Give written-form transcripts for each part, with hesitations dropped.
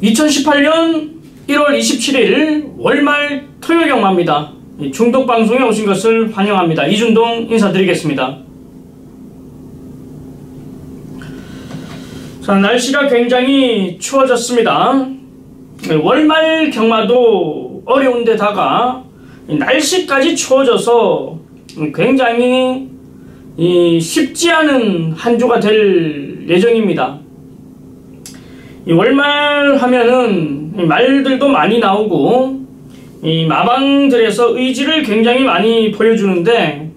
2018년 1월 27일 월말 토요 경마입니다. 중독방송에 오신 것을 환영합니다. 이준동 인사드리겠습니다. 자, 날씨가 굉장히 추워졌습니다. 월말 경마도 어려운데다가 날씨까지 추워져서 굉장히 쉽지 않은 한 주가 될 예정입니다. 이 월말 하면은 말들도 많이 나오고 이 마방들에서 의지를 굉장히 많이 보여주는데,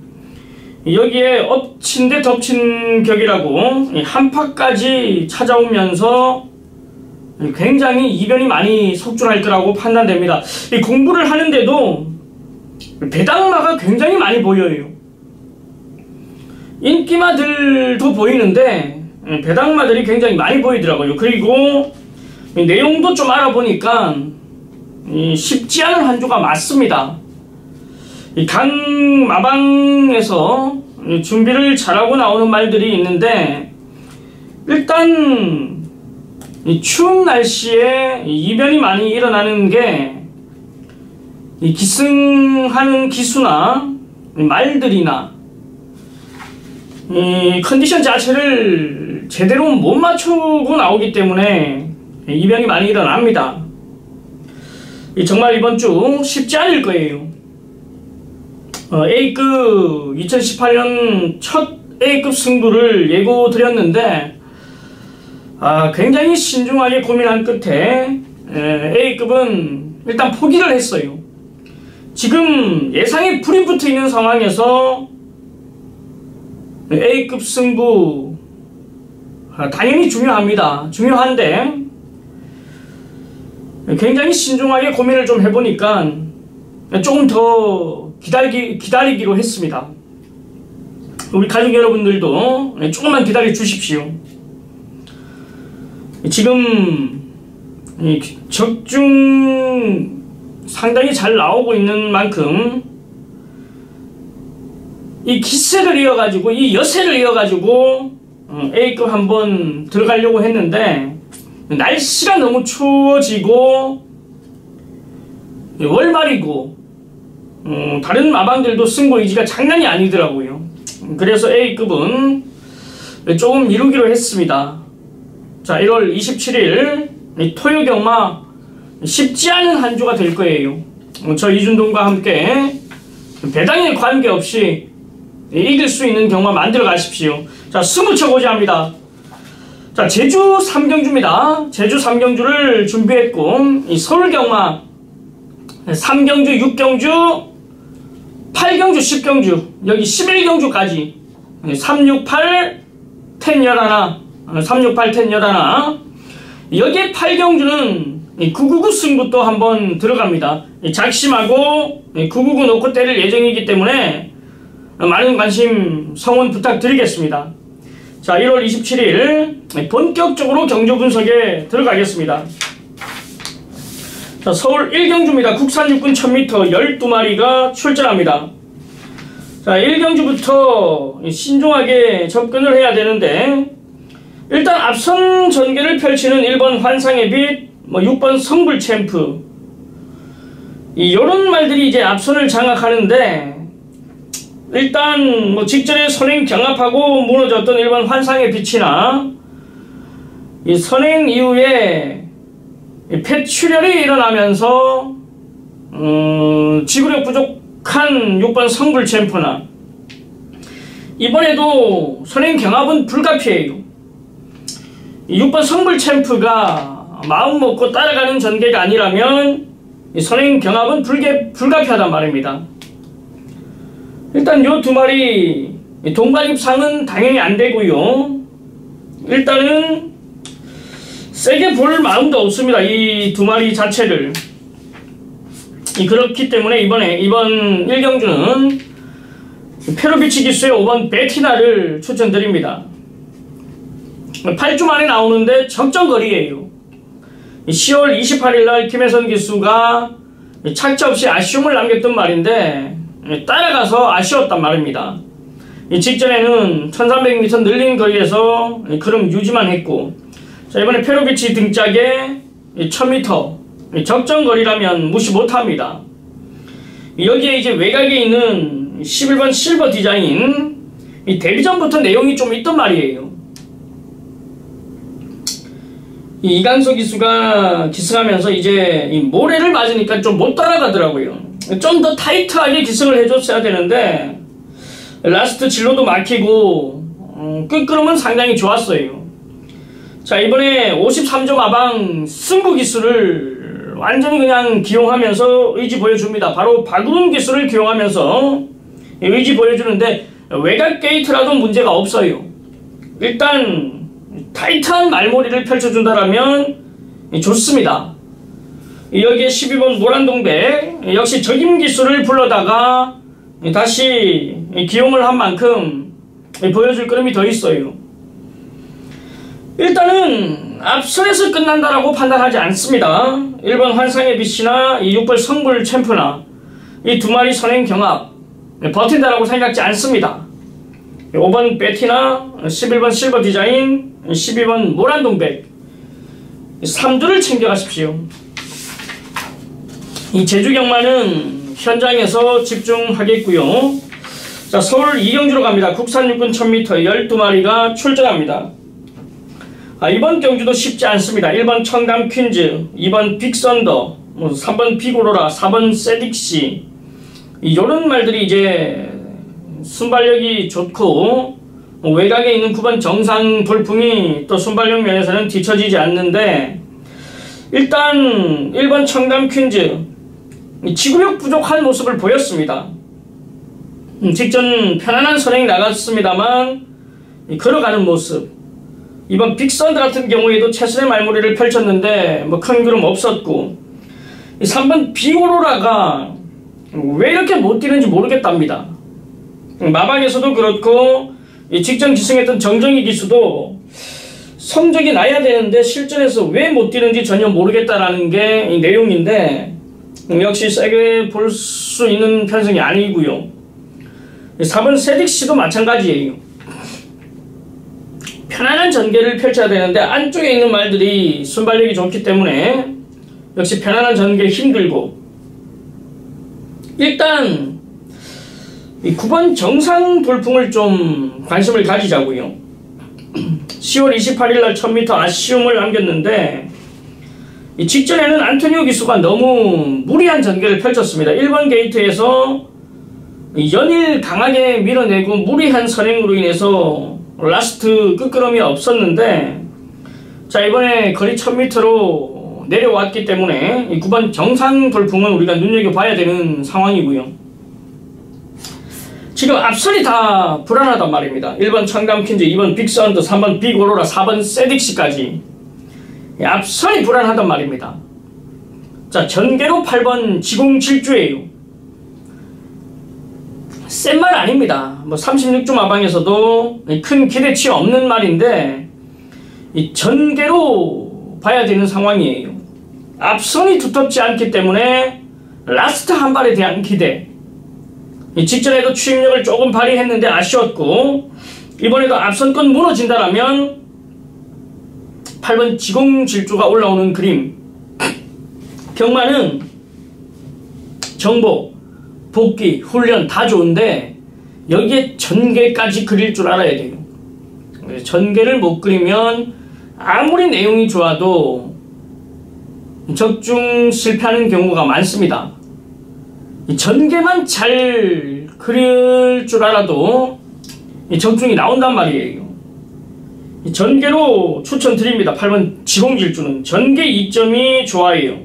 여기에 엎친 데 덮친 격이라고 한파까지 찾아오면서 굉장히 이변이 많이 속출할 거라고 판단됩니다. 이 공부를 하는데도 배당마가 굉장히 많이 보여요. 인기마들도 보이는데 배당마들이 굉장히 많이 보이더라고요. 그리고 내용도 좀 알아보니까 쉽지 않은 한 주가 맞습니다. 이 각 마방에서 준비를 잘하고 나오는 말들이 있는데, 일단 이 추운 날씨에 이변이 많이 일어나는 게 이 기승하는 기수나 말들이나 이 컨디션 자체를 제대로 못 맞추고 나오기 때문에 이변이 많이 일어납니다. 정말 이번 주 쉽지 않을 거예요. A급 2018년 첫 A급 승부를 예고 드렸는데, 굉장히 신중하게 고민한 끝에 A급은 일단 포기를 했어요. 지금 예상에 불이 붙어 있는 상황에서 A급 승부 당연히 중요합니다. 중요한데 굉장히 신중하게 고민을 좀 해보니까 조금 더 기다리기로 했습니다. 우리 가족 여러분들도 조금만 기다려 주십시오. 지금 적중 상당히 잘 나오고 있는 만큼 이 기세를 이어가지고, 이 여세를 이어가지고 A급 한번 들어가려고 했는데, 날씨가 너무 추워지고 월말이고 다른 마방들도 승부 의지가 장난이 아니더라고요. 그래서 A급은 조금 미루기로 했습니다. 자, 1월 27일 토요 경마 쉽지 않은 한 주가 될 거예요. 저 이준동과 함께 배당에 관계없이 이길 수 있는 경마 만들어 가십시오. 자, 20척 고지합니다. 자, 제주 3경주입니다. 제주 3경주를 준비했고, 이 서울 경마 3경주, 6경주, 8경주, 10경주, 여기 11경주까지 368, 10, 11, 368, 10, 11, 여기에 8경주는 999 승부도 한번 들어갑니다. 작심하고 999 놓고 때릴 예정이기 때문에 많은 관심 성원 부탁드리겠습니다. 자, 1월 27일 본격적으로 경주 분석에 들어가겠습니다. 자, 서울 1경주입니다. 국산 육군 1000m 12마리가 출전합니다. 자, 1경주부터 신중하게 접근을 해야 되는데, 일단 앞선 전개를 펼치는 1번 환상의 빛, 6번 성불챔프, 이런 말들이 이제 앞선을 장악하는데, 일단 직전에 선행 경합하고 무너졌던 1번 환상의 빛이나 이 선행 이후에 폐출혈이 일어나면서 지구력 부족한 6번 성불챔프나, 이번에도 선행 경합은 불가피해요. 6번 성불챔프가 마음 먹고 따라가는 전개가 아니라면 이 선행 경합은 불가피하단 말입니다. 일단 요 두 마리 동반입상은 당연히 안 되고요. 일단은 세게 볼 마음도 없습니다. 이 두 마리 자체를. 그렇기 때문에 이번 1경주는 페로비치 기수의 5번 베티나를 추천드립니다. 8주 만에 나오는데 적정거리예요. 10월 28일날 김혜선 기수가 착지 없이 아쉬움을 남겼던 말인데 따라가서 아쉬웠단 말입니다. 직전에는 1300m 늘린 거리에서 그럼 유지만 했고, 자, 이번에 페로비치 등짝에 1000m 적정 거리라면 무시 못합니다. 여기에 이제 외곽에 있는 11번 실버 디자인, 이 데뷔전부터 내용이 좀 있단 말이에요. 이 이강서 기수가 기승하면서 이제 이 모래를 맞으니까 좀 못 따라가더라고요. 좀 더 타이트하게 기승을 해줬어야 되는데 라스트 진로도 막히고 끄끄름은 상당히 좋았어요. 자, 이번에 53점 마방 승부 기수를 완전히 그냥 기용하면서 의지 보여줍니다. 바로 박우름 기수를 기용하면서 의지 보여주는데 외곽 게이트라도 문제가 없어요. 일단 타이트한 말머리를 펼쳐준다라면 좋습니다. 여기에 12번 모란동백 역시 적임 기수를 불러다가 다시 기용을 한 만큼 보여줄 그림이 더 있어요. 일단은 앞선에서 끝난다라고 판단하지 않습니다. 1번 환상의 빛이나 6번 성불 챔프나 이 두 마리 선행 경합 버틴다라고 생각지 않습니다. 5번 베티나 11번 실버 디자인 12번 모란동백 3두를 챙겨가십시오. 이 제주경마는 현장에서 집중하겠고요. 자, 서울 이경주로 갑니다. 국산 육군 1000m 12마리가 출전합니다. 이번 경주도 쉽지 않습니다. 1번 청담 퀸즈, 2번 빅선더, 3번 빅오로라, 4번 세딕시 이런 말들이 이제 순발력이 좋고 외곽에 있는 9번 정상 돌풍이 또 순발력 면에서는 뒤처지지 않는데, 일단 1번 청담 퀸즈 지구력 부족한 모습을 보였습니다. 직전 편안한 선행이 나갔습니다만 걸어가는 모습. 이번 빅선드 같은 경우에도 최선의 말머리를 펼쳤는데 큰 그름 없었고, 3번 빅오로라가 왜 이렇게 못 뛰는지 모르겠답니다. 마방에서도 그렇고 직전 기승했던 정정희 기수도 성적이 나야 되는데 실전에서 왜 못 뛰는지 전혀 모르겠다라는 게 이 내용인데, 역시 세게 볼 수 있는 편성이 아니고요. 4번 세딕시도 마찬가지예요. 편안한 전개를 펼쳐야 되는데 안쪽에 있는 말들이 순발력이 좋기 때문에 역시 편안한 전개 힘들고, 일단 이 9번 정상 돌풍을 좀 관심을 가지자고요. 10월 28일날 1000m 아쉬움을 남겼는데 이 직전에는 안토니오 기수가 너무 무리한 전개를 펼쳤습니다. 1번 게이트에서 연일 강하게 밀어내고 무리한 선행으로 인해서 라스트 끄끄럼이 없었는데, 자, 이번에 거리 1000m로 내려왔기 때문에 이 9번 정상 돌풍은 우리가 눈여겨봐야 되는 상황이고요. 지금 앞선이 다 불안하단 말입니다. 1번 청담 퀸즈, 2번 빅선드, 3번 빅오로라, 4번 세딕시까지 앞선이 불안하단 말입니다. 자, 전개로 8번 지공질주예요. 센 말 아닙니다. 36주 마방에서도 큰 기대치 없는 말인데 이 전개로 봐야 되는 상황이에요. 앞선이 두텁지 않기 때문에 라스트 한 발에 대한 기대. 직전에도 추임력을 조금 발휘했는데 아쉬웠고, 이번에도 앞선권 무너진다라면 8번 지공질주가 올라오는 그림. 경마는 정보, 복귀, 훈련 다 좋은데 여기에 전개까지 그릴 줄 알아야 돼요. 전개를 못 그리면 아무리 내용이 좋아도 적중 실패하는 경우가 많습니다. 전개만 잘 그릴 줄 알아도 적중이 나온단 말이에요. 전개로 추천드립니다. 8번 지공질주는 전개 이점이 좋아요.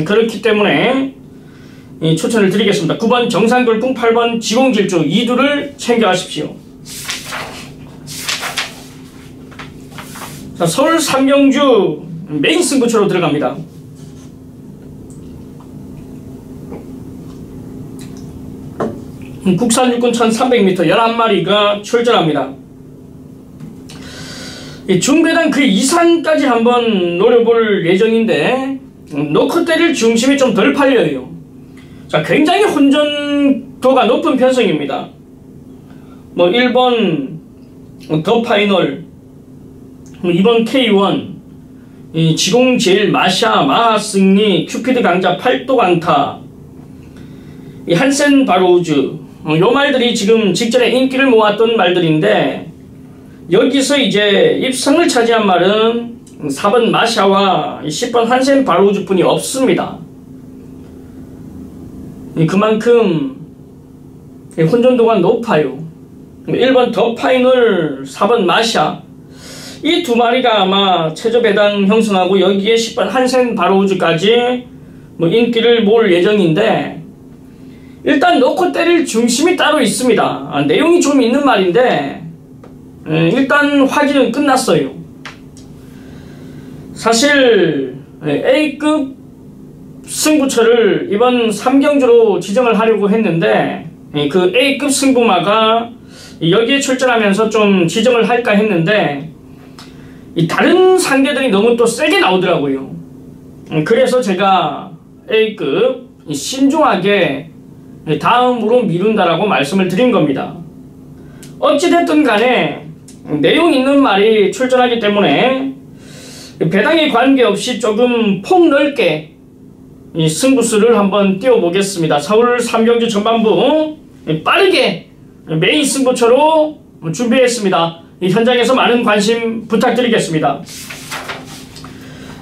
그렇기 때문에 추천을 드리겠습니다. 9번 정상돌풍, 8번 지공질주 2두를 챙겨가십시오. 자, 서울 삼경주 메인 승부처로 들어갑니다. 국산 육군 1300m 11마리가 출전합니다. 중배당 그 이상까지 한번 노려볼 예정인데 노크 때릴 중심이 좀 덜 팔려요. 자, 굉장히 혼전도가 높은 편성입니다. 1번 더 파이널, 2번 K1, 이 지공제일, 마샤, 마하승리, 큐피드 강자, 팔도 강타, 이 한센 바로우즈, 요 말들이 지금 직전에 인기를 모았던 말들인데, 여기서 이제 입성을 차지한 말은 4번 마샤와 10번 한센 바로우즈 뿐이 없습니다. 그만큼 혼전도가 높아요. 1번 더 파이널, 4번 마샤, 이 두 마리가 아마 최저 배당 형성하고 여기에 10번 한센 바로우즈까지 뭐 인기를 모을 예정인데, 일단 놓고 때릴 중심이 따로 있습니다. 내용이 좀 있는 말인데 일단 확인은 끝났어요. 사실 A급 승부처를 이번 3경주로 지정을 하려고 했는데, 그 A급 승부마가 여기에 출전하면서 좀 지정을 할까 했는데 이 다른 상대들이 너무 또 세게 나오더라고요. 그래서 제가 A급 신중하게 다음으로 미룬다라고 말씀을 드린 겁니다. 어찌됐든 간에 내용 있는 말이 출전하기 때문에 배당에 관계없이 조금 폭넓게 이 승부수를 한번 띄워보겠습니다. 서울 3경주 전반부 빠르게 메인 승부처로 준비했습니다. 이 현장에서 많은 관심 부탁드리겠습니다.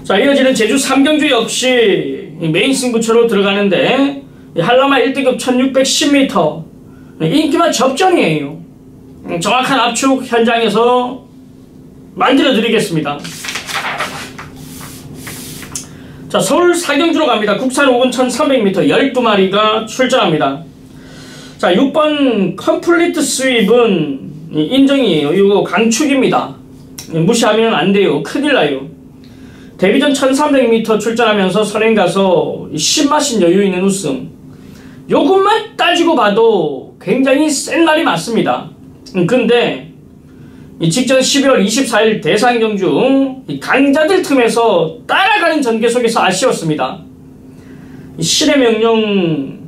자, 이어지는 제주 3경주 역시 메인 승부처로 들어가는데, 한라마 1등급 1610m 인기만 접전이에요. 정확한 압축 현장에서 만들어 드리겠습니다. 자, 서울 4경주로 갑니다. 국산 5군 1300m 12마리가 출전합니다. 자, 6번 컴플리트 스윕은 인정이에요. 이거 강축입니다. 무시하면 안 돼요. 큰일 나요. 데뷔전 1300m 출전하면서 선행 가서 신맛인 여유 있는 우승. 요것만 따지고 봐도 굉장히 센 말이 맞습니다. 근데 직전 12월 24일 대상경주 강자들 틈에서 따라가는 전개 속에서 아쉬웠습니다. 신의 명령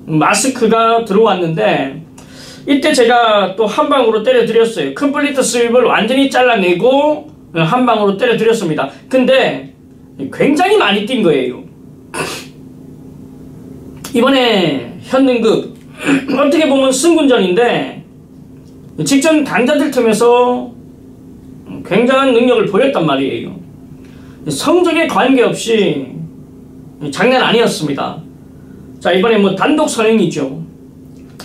마스크가 들어왔는데 이때 제가 또 한 방으로 때려 드렸어요. 컴플리트 스윕을 완전히 잘라내고 한 방으로 때려 드렸습니다. 근데 굉장히 많이 뛴 거예요. 이번에 현능급 어떻게 보면 승군전인데 직전 강자들 틈에서 굉장한 능력을 보였단 말이에요. 성적에 관계없이 장난 아니었습니다. 자, 이번에 뭐 단독 선행이죠.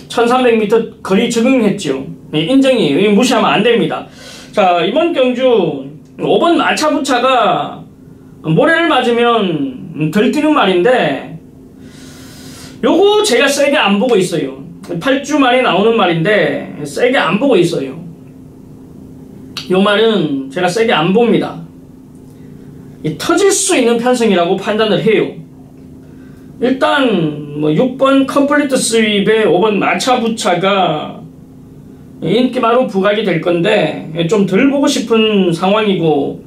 1300m 거리 적응했죠. 인정이에요. 무시하면 안 됩니다. 자, 이번 경주 5번 마차부차가 모래를 맞으면 덜 뛰는 말인데, 요거 제가 세게 안 보고 있어요. 8주 만에 나오는 말인데 세게 안 보고 있어요. 요 말은 제가 세게 안 봅니다. 터질 수 있는 편성이라고 판단을 해요. 일단 뭐 6번 컴플리트 스윕에 5번 마차부차가 인기마로 부각이 될 건데 좀 덜 보고 싶은 상황이고,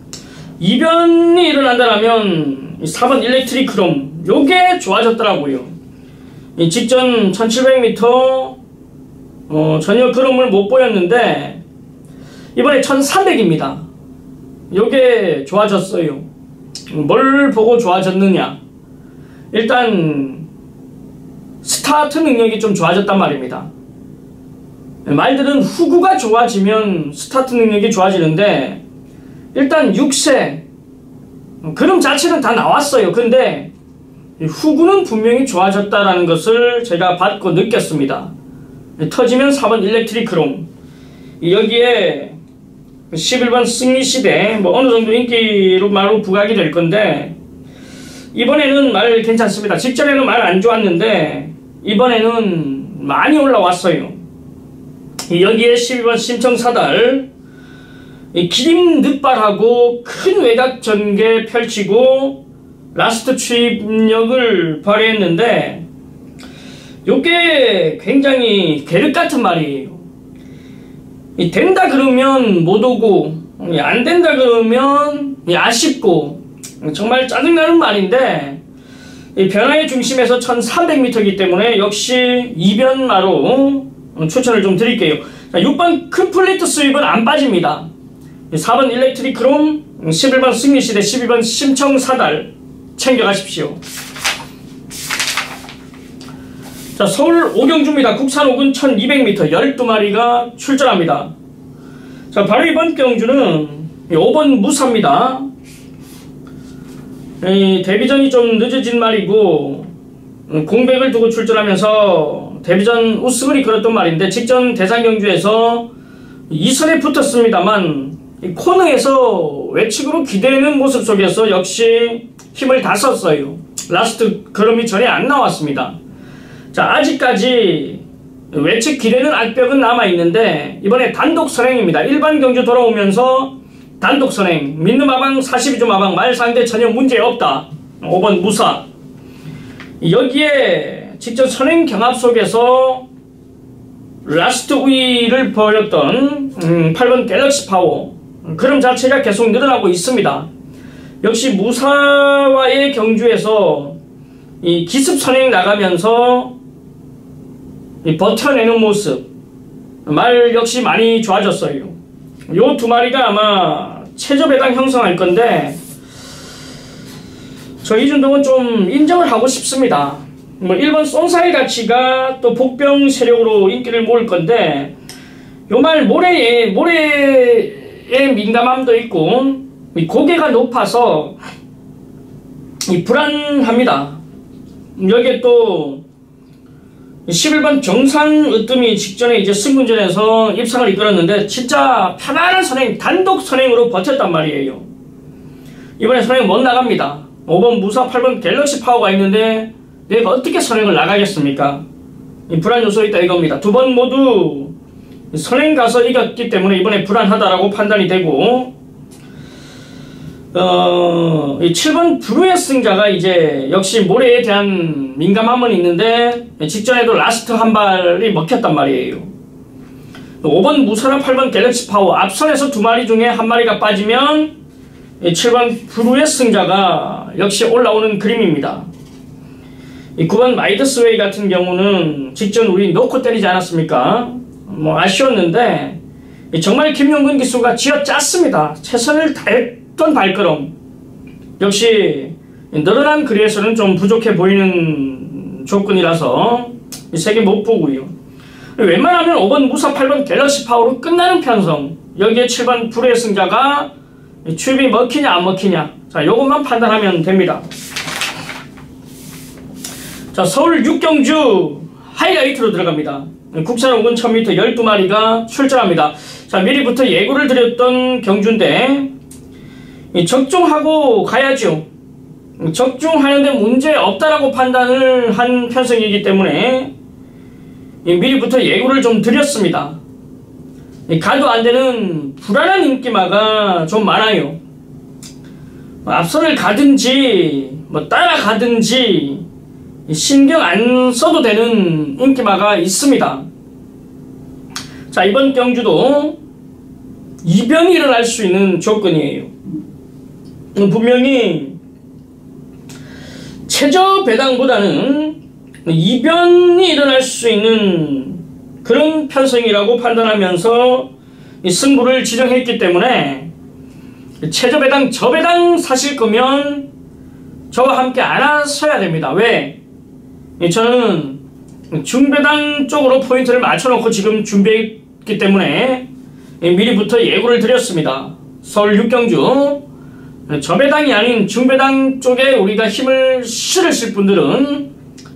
이변이 일어난다면 4번 일렉트릭 크롬 요게 좋아졌더라고요. 직전 1700m 전혀 그럼을 못 보였는데 이번에 1300입니다. 요게 좋아졌어요. 뭘 보고 좋아졌느냐, 일단 스타트 능력이 좀 좋아졌단 말입니다. 말들은 후구가 좋아지면 스타트 능력이 좋아지는데, 일단 6세 그럼 자체는 다 나왔어요. 근데 후구는 분명히 좋아졌다라는 것을 제가 받고 느꼈습니다. 터지면 4번 일렉트릭 크롬, 여기에 11번 승리시대 뭐 어느 정도 인기로 말로 부각이 될 건데, 이번에는 말 괜찮습니다. 직전에는 말 안 좋았는데 이번에는 많이 올라왔어요. 여기에 12번 심청사달 기림 늑발하고 큰 외곽 전개 펼치고 라스트 추입력을 발휘했는데, 요게 굉장히 계륵 같은 말이에요. 된다 그러면 못 오고 안 된다 그러면 아쉽고 정말 짜증나는 말인데, 변화의 중심에서 1300m이기 때문에 역시 이변마로 추천을 좀 드릴게요. 자, 6번 컴플리트 스윕은 안 빠집니다. 4번 일렉트릭 크롬 11번 승리시대, 12번 심청사달 챙겨가십시오. 자, 서울 오경주입니다. 국산 5군 1200m 12마리가 출전합니다. 자, 바로 이번 경주는 5번 무사입니다. 데뷔전이 좀 늦어진 말이고 공백을 두고 출전하면서 데뷔전 우승을 이끌었던 말인데 직전 대상 경주에서 2선에 붙었습니다만 코너에서 외측으로 기대는 모습 속에서 역시 힘을 다 썼어요. 라스트 걸음이 전혀 안 나왔습니다. 자, 아직까지 외측 기대는 악벽은 남아있는데 이번에 단독 선행입니다. 일반 경주 돌아오면서 단독 선행, 믿는 마방 42주 마방 말상대 전혀 문제없다. 5번 무사. 여기에 직접 선행 경합 속에서 라스트 우위를 벌였던 8번 갤럭시 파워 그럼 자체가 계속 늘어나고 있습니다. 역시 무사와의 경주에서 이 기습 선행 나가면서 버텨내는 모습 말 역시 많이 좋아졌어요. 요 두 마리가 아마 최저 배당 형성할 건데 저 이준동은 좀 인정을 하고 싶습니다. 뭐 1번 쏜사의 가치가 또 복병 세력으로 인기를 모을 건데 요 말 모래에 민감함도 있고 고개가 높아서 불안합니다. 여기에 또 11번 정상 으뜸이 직전에 이제 승군전에서 입상을 이끌었는데 진짜 편안한 선행, 단독 선행으로 버텼단 말이에요. 이번에 선행 못 나갑니다. 5번 무사, 8번 갤럭시 파워가 있는데 내가 어떻게 선행을 나가겠습니까? 불안 요소 있다 이겁니다. 두 번 모두 선행 가서 이겼기 때문에 이번에 불안하다라고 판단이 되고 7번 브루의 승자가 이제 역시 모래에 대한 민감함은 있는데 직전에도 라스트 한 발이 먹혔단 말이에요. 5번 무사나 8번 갤럭시 파워 앞선에서 두 마리 중에 한 마리가 빠지면 7번 브루의 승자가 역시 올라오는 그림입니다. 9번 마이더스웨이 같은 경우는 직전 우리 놓고 때리지 않았습니까? 뭐 아쉬웠는데 정말 김용근 기수가 쥐어짰습니다. 최선을 다했던 발걸음. 역시 늘어난 거리에서는 좀 부족해 보이는 조건이라서 세개 못 보고요. 웬만하면 5번 무사, 8번 갤럭시 파워로 끝나는 편성. 여기에 7번 불의 승자가 출입이 먹히냐 안 먹히냐, 자 요것만 판단하면 됩니다. 자, 서울 6경주 하이라이트로 들어갑니다. 국산 5군 1000m 12마리가 출전합니다. 자, 미리부터 예고를 드렸던 경주인데 적중하고 가야죠. 적중하는데 문제 없다라고 판단을 한 편성이기 때문에 미리부터 예고를 좀 드렸습니다. 가도 안 되는 불안한 인기마가 좀 많아요. 앞선을 가든지 따라가든지 신경 안 써도 되는 인기마가 있습니다. 자, 이번 경주도 이변이 일어날 수 있는 조건이에요. 분명히 최저 배당보다는 이변이 일어날 수 있는 그런 편성이라고 판단하면서 승부를 지정했기 때문에 최저 배당, 저배당 사실 거면 저와 함께 안 하셔야 됩니다. 왜? 저는 중배당 쪽으로 포인트를 맞춰놓고 지금 준비했기 때문에 미리부터 예고를 드렸습니다. 서울 6경주 저배당이 아닌 중배당 쪽에 우리가 힘을 실으실 분들은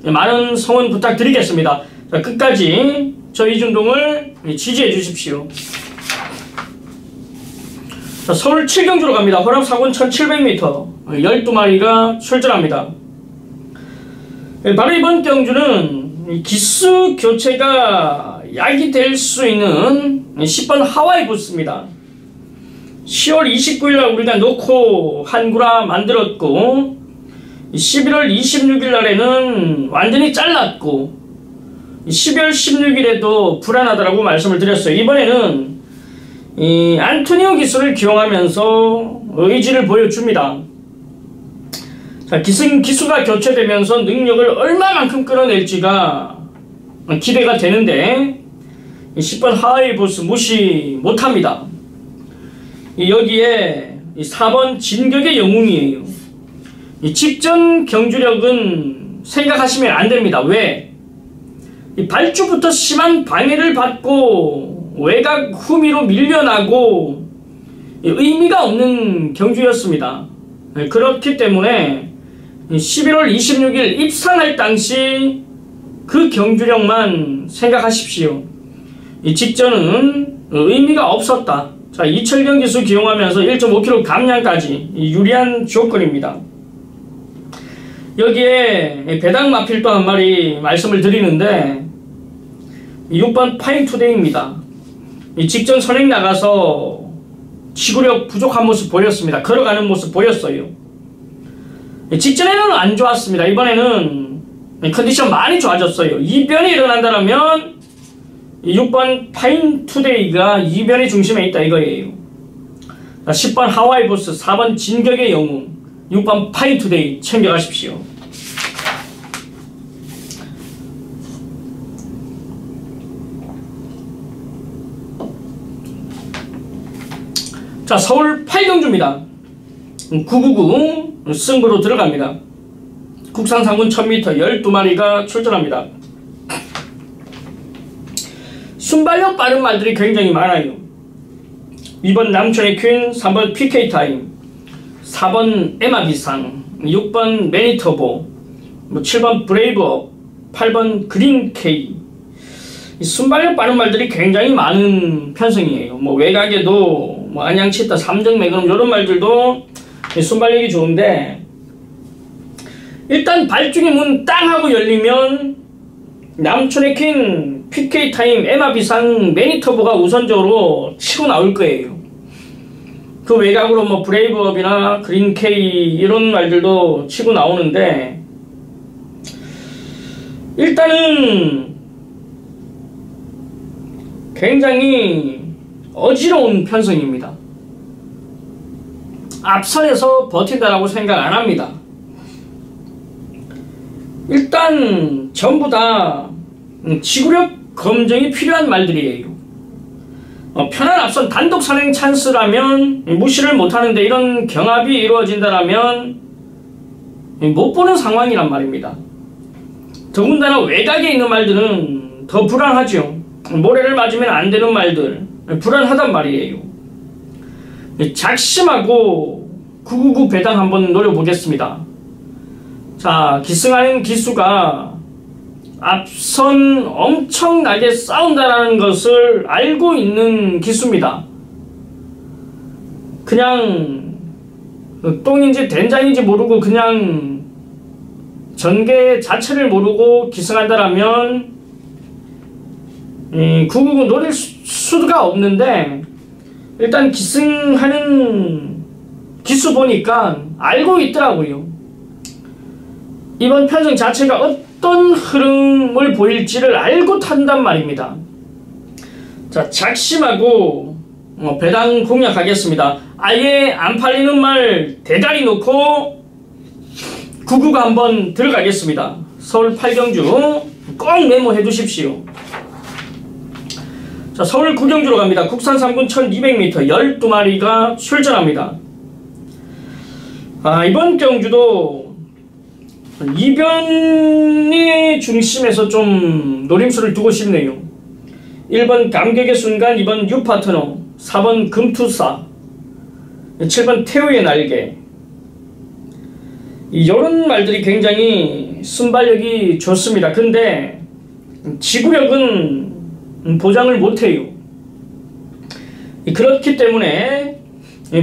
많은 성원 부탁드리겠습니다. 자, 끝까지 저 이준동을 지지해 주십시오. 자, 서울 7경주로 갑니다. 호남 4군 1700m 12마리가 출전합니다. 바로 이번 경주는 기수 교체가 약이 될 수 있는 10번 하와이 부스입니다. 10월 29일날 우리가 놓고 한구라 만들었고 11월 26일날에는 완전히 잘랐고 12월 16일에도 불안하다라고 말씀을 드렸어요. 이번에는 이 안토니오 기수를 기용하면서 의지를 보여줍니다. 자, 기수가 교체되면서 능력을 얼마만큼 끌어낼지가 기대가 되는데 10번 하와이 보스 무시 못합니다. 여기에 이 4번 진격의 영웅이에요. 이 직전 경주력은 생각하시면 안 됩니다. 왜? 이 발주부터 심한 방해를 받고 외곽 후미로 밀려나고 의미가 없는 경주였습니다. 그렇기 때문에 11월 26일 입상할 당시 그 경주력만 생각하십시오. 이 직전은 의미가 없었다. 자, 이철경 기수 기용하면서 1.5kg 감량까지 유리한 조건입니다. 여기에 배당 마필도 한 마리 말씀을 드리는데 6번 파인투데이입니다. 이 직전 선행 나가서 지구력 부족한 모습 보였습니다. 걸어가는 모습 보였어요. 직전에는 안 좋았습니다. 이번에는 컨디션 많이 좋아졌어요. 이변이 일어난다면 6번 파인투데이가 이변의 중심에 있다 이거예요. 10번 하와이 보스, 4번 진격의 영웅, 6번 파인투데이 챙겨가십시오. 자, 서울 8경주입니다. 999 승부로 들어갑니다. 국산 상군 1000m 12마리가 출전합니다. 순발력 빠른 말들이 굉장히 많아요. 2번 남촌의 퀸, 3번 PK타임, 4번 에마비상, 6번 매니터보, 7번 브레이브업, 8번 그린케이. 순발력 빠른 말들이 굉장히 많은 편성이에요. 외곽에도 안양치타, 3정 매그넘 이런 말들도 순발력이 좋은데, 일단 발중의 문 땅 하고 열리면 남촌의 퀸, PK타임, 에마비상, 매니터보가 우선적으로 치고 나올 거예요. 그 외곽으로 브레이브업이나 그린케이 이런 말들도 치고 나오는데, 일단은 굉장히 어지러운 편성입니다. 앞선에서 버틴다라고 생각 안 합니다. 일단 전부 다 지구력 검증이 필요한 말들이에요. 편한 앞선 단독 선행 찬스라면 무시를 못하는데, 이런 경합이 이루어진다면 못 보는 상황이란 말입니다. 더군다나 외곽에 있는 말들은 더 불안하죠. 모래를 맞으면 안 되는 말들, 불안하단 말이에요. 작심하고 999 배당 한번 노려보겠습니다. 자, 기승하는 기수가 앞선 엄청나게 싸운다라는 것을 알고 있는 기수입니다. 그냥 똥인지 된장인지 모르고 그냥 전개 자체를 모르고 기승한다라면 999 노릴 수가 없는데, 일단 기승하는 기수 보니까 알고 있더라고요. 이번 편성 자체가 어떤 흐름을 보일지를 알고 탄단 말입니다. 자, 작심하고 배당 공략하겠습니다. 아예 안 팔리는 말 대가리 놓고 999 한번 들어가겠습니다. 서울 8경주 꼭 메모해 두십시오. 자, 서울 9경주로 갑니다. 국산 3군 1200m 12마리가 출전합니다. 이번 경주도 이변의 중심에서 좀 노림수를 두고 싶네요. 1번 감격의 순간, 2번 유파트너, 4번 금투사, 7번 태우의 날개. 이런 말들이 굉장히 순발력이 좋습니다. 근데 지구력은 보장을 못해요. 그렇기 때문에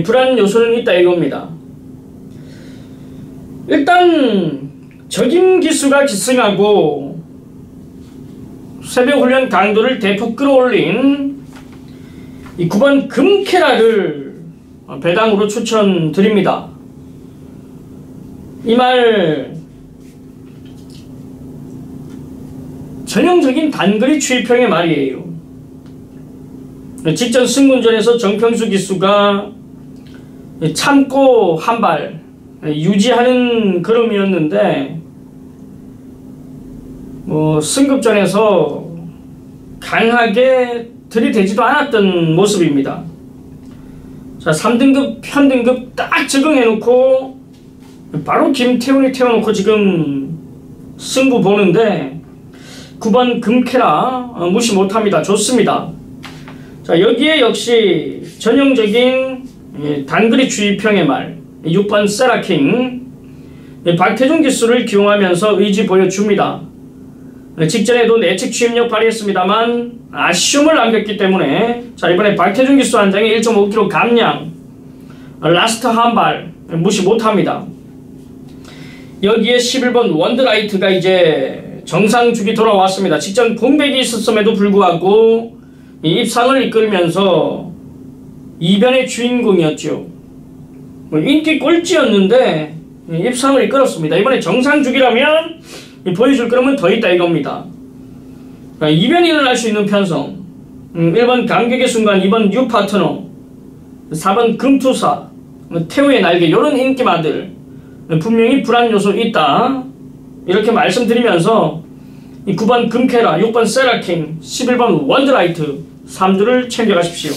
불안 요소는 있다 이겁니다. 일단 적임 기수가 기승하고 새벽 훈련 강도를 대폭 끌어올린 이 9번 금케라를 배당으로 추천드립니다. 이 말 전형적인 단거리 추입형의 말이에요. 직전 승군전에서 정평수 기수가 참고 한 발 유지하는 걸음이었는데, 승급전에서 강하게 들이대지도 않았던 모습입니다. 자, 3등급 편등급 딱 적응해놓고 바로 김태훈이 태워놓고 지금 승부 보는데 9번 금캐라 무시 못합니다. 좋습니다. 자, 여기에 역시 전형적인 단거리 주의평의 말 6번 세라킹 박태준 기수를 기용하면서 의지 보여줍니다. 직전에도 내측 추임력 발휘했습니다만 아쉬움을 남겼기 때문에 자, 이번에 박태준 기수 한 장에 1.5kg 감량 라스트 한 발 무시 못합니다. 여기에 11번 원드라이트가 이제 정상 주기 돌아왔습니다. 직전 공백이 있었음에도 불구하고 입상을 이끌면서 이변의 주인공이었죠. 인기 꼴찌였는데 입상을 이끌었습니다. 이번에 정상 주기라면 보여줄 그러면 더 있다 이겁니다. 이변이 일어날 수 있는 편성 1번 감격의 순간, 2번 뉴 파트너, 4번 금투사, 태우의 날개 이런 인기마들 분명히 불안 요소 있다 이렇게 말씀드리면서 9번 금캐라, 6번 세라킹, 11번 원드라이트 3주를 챙겨가십시오.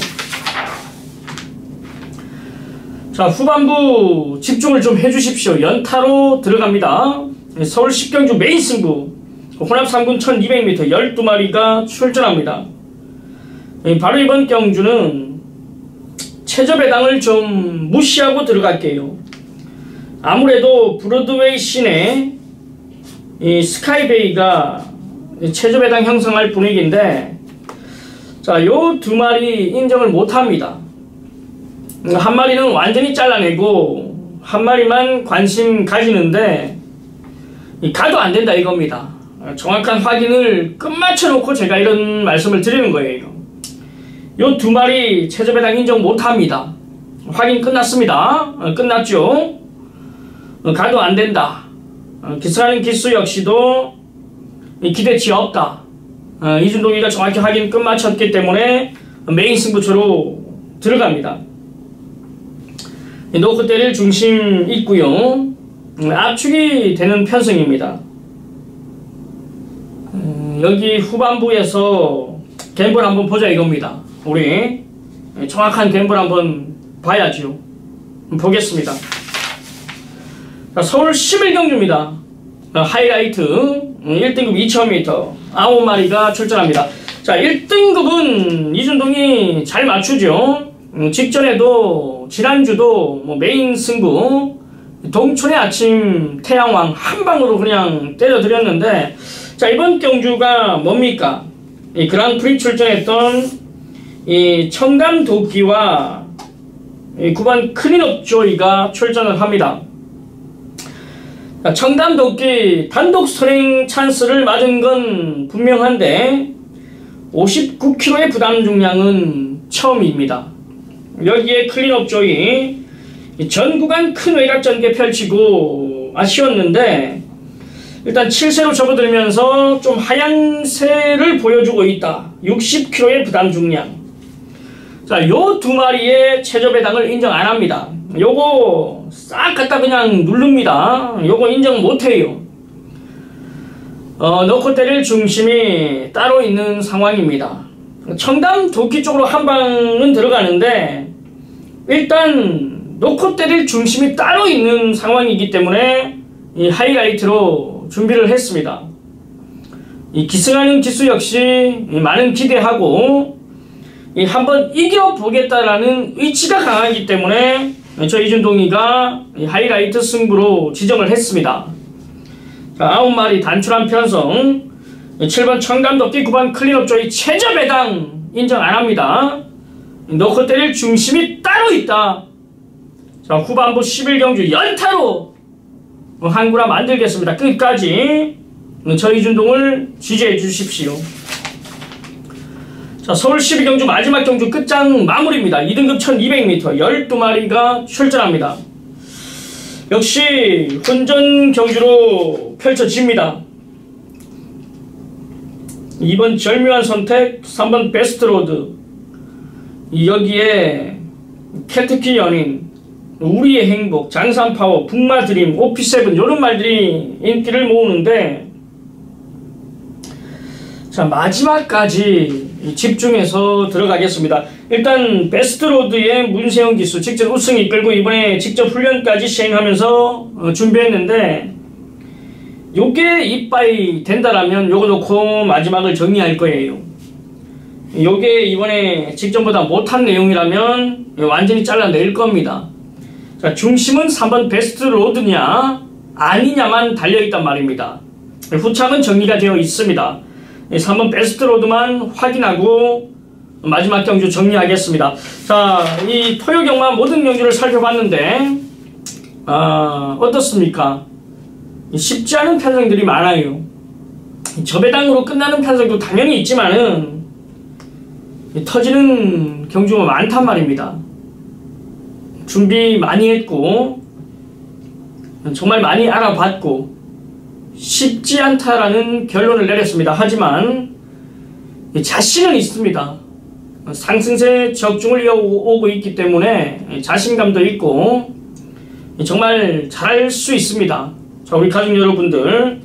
자, 후반부 집중을 좀 해주십시오. 연타로 들어갑니다. 서울 10경주 메인 승부 혼합 3군 1200m 12마리가 출전합니다. 바로 이번 경주는 최저 배당을 좀 무시하고 들어갈게요. 아무래도 브로드웨이 시내 이 스카이베이가 최저 배당 형성할 분위기인데 자, 요 두 마리 인정을 못합니다. 한 마리는 완전히 잘라내고 한 마리만 관심 가지는데 가도 안 된다 이겁니다. 정확한 확인을 끝마쳐 놓고 제가 이런 말씀을 드리는 거예요. 요 두 마리 최저 배당 인정 못합니다. 확인 끝났습니다. 끝났죠. 가도 안 된다. 기스라는 기수 역시도 기대치 없다. 이준동이가 정확히 확인 끝마쳤기 때문에 메인 승부처로 들어갑니다. 노크 때릴 중심 있고요. 압축이 되는 편성입니다. 여기 후반부에서 갬블 한번 보자 이겁니다. 우리 정확한 갬블 한번 봐야죠. 보겠습니다. 자, 서울 11경주입니다. 하이라이트 1등급 2000m 9마리가 출전합니다. 자, 1등급은 이준동이 잘 맞추죠. 직전에도 지난주도 뭐 메인 승부 동촌의 아침 태양왕 한 방으로 그냥 때려드렸는데 자, 이번 경주가 뭡니까? 이 그랑프리 출전했던 이 청담 도끼와 이 9번 클린업 조이가 출전을 합니다. 자, 청담 도끼 단독 선행 찬스를 맞은 건 분명한데 59kg의 부담 중량은 처음입니다. 여기에 클린업 조이 전 구간 큰 외곽 전개 펼치고 아쉬웠는데 일단 7세로 접어들면서 좀 하향세를 보여주고 있다. 60kg의 부담 중량. 자, 요 두 마리의 최저 배당을 인정 안 합니다. 요거 싹 갖다 그냥 누릅니다. 요거 인정 못해요. 넣고 때릴 중심이 따로 있는 상황입니다. 청담 도끼 쪽으로 한 방은 들어가는데 일단 놓고 때릴 중심이 따로 있는 상황이기 때문에 이 하이라이트로 준비를 했습니다. 이 기승하는 기수 역시 많은 기대하고 한번 이겨보겠다라는 의지가 강하기 때문에 저 이준동이가 하이라이트 승부로 지정을 했습니다. 자, 9마리 단출한 편성 7번 청담도끼 9번 클린업 조이 최저 배당 인정 안합니다. 놓고 때릴 중심이 따로 있다. 자, 후반부 11경주 연타로 한구라 만들겠습니다. 끝까지 저 이준동을 지지해 주십시오. 자, 서울 12경주 마지막 경주 끝장 마무리입니다. 2등급 1200m 12마리가 출전합니다. 역시 혼전 경주로 펼쳐집니다. 2번 절묘한 선택, 3번 베스트로드, 여기에 캐트키 연인, 우리의 행복, 장산파워, 북마드림, 오피세븐 이런 말들이 인기를 모으는데 자, 마지막까지 집중해서 들어가겠습니다. 일단 베스트로드의 문세영 기수 직접 우승 이끌고 이번에 직접 훈련까지 시행하면서 준비했는데 요게 이빠이 된다라면 요거 놓고 마지막을 정리할 거예요. 요게 이번에 직전보다 못한 내용이라면 완전히 잘라낼 겁니다. 자, 중심은 3번 베스트로드냐 아니냐만 달려있단 말입니다. 후창은 정리가 되어 있습니다. 3번 베스트로드만 확인하고 마지막 경주 정리하겠습니다. 자, 이 토요 경마 모든 경주를 살펴봤는데 어떻습니까? 쉽지 않은 편성들이 많아요. 저배당으로 끝나는 편성도 당연히 있지만은 터지는 경주가 많단 말입니다. 준비 많이 했고 정말 많이 알아봤고 쉽지 않다라는 결론을 내렸습니다. 하지만 자신은 있습니다. 상승세 적중을 이어오고 있기 때문에 자신감도 있고 정말 잘할 수 있습니다. 자, 우리 가족 여러분들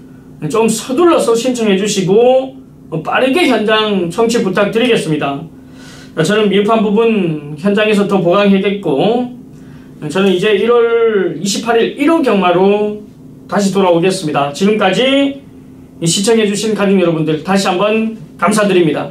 좀 서둘러서 신청해 주시고 빠르게 현장 청취 부탁드리겠습니다. 저는 미흡한 부분 현장에서 더 보강해야겠고 저는 이제 1월 28일 1호 경마로 다시 돌아오겠습니다. 지금까지 시청해 주신 가족 여러분들 다시 한번 감사드립니다.